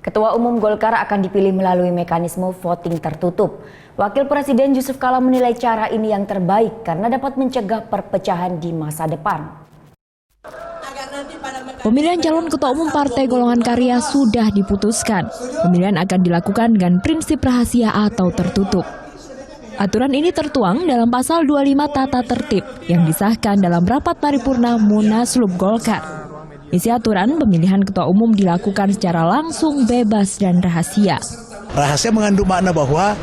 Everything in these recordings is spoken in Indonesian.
Ketua Umum Golkar akan dipilih melalui mekanisme voting tertutup. Wakil Presiden Yusuf Kala menilai cara ini yang terbaik karena dapat mencegah perpecahan di masa depan. Pemilihan calon Ketua Umum Partai Golongan Karya sudah diputuskan. Pemilihan akan dilakukan dengan prinsip rahasia atau tertutup. Aturan ini tertuang dalam pasal 25 tata tertib yang disahkan dalam rapat paripurna Munaslup Golkar. Isi aturan pemilihan ketua umum dilakukan secara langsung, bebas, dan rahasia. Rahasia mengandung makna bahwa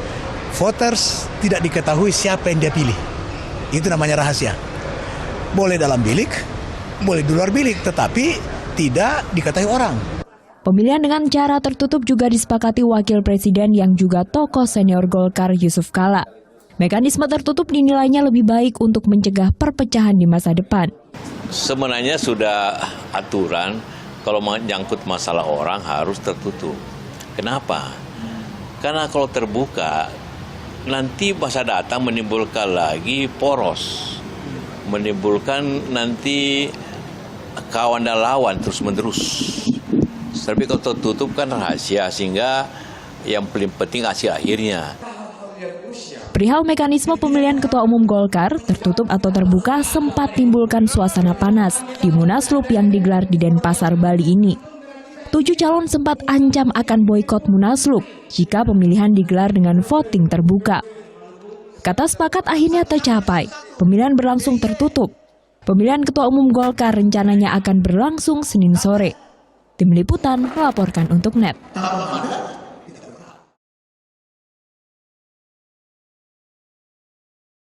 voters tidak diketahui siapa yang dia pilih. Itu namanya rahasia. Boleh dalam bilik, boleh di luar bilik, tetapi tidak diketahui orang. Pemilihan dengan cara tertutup juga disepakati Wakil Presiden yang juga tokoh senior Golkar Yusuf Kala. Mekanisme tertutup dinilainya lebih baik untuk mencegah perpecahan di masa depan. Sebenarnya sudah aturan kalau menyangkut masalah orang harus tertutup. Kenapa? Karena kalau terbuka nanti masa datang menimbulkan lagi poros, menimbulkan nanti kawan dan lawan terus-menerus. Tapi kalau tertutup kan rahasia sehingga yang paling penting hasil akhirnya. Perihal mekanisme pemilihan Ketua Umum Golkar, tertutup atau terbuka sempat timbulkan suasana panas di Munaslup yang digelar di Denpasar, Bali ini. 7 calon sempat ancam akan boikot Munaslup jika pemilihan digelar dengan voting terbuka. Kata sepakat akhirnya tercapai, pemilihan berlangsung tertutup. Pemilihan Ketua Umum Golkar rencananya akan berlangsung Senin sore. Tim Liputan melaporkan untuk NET.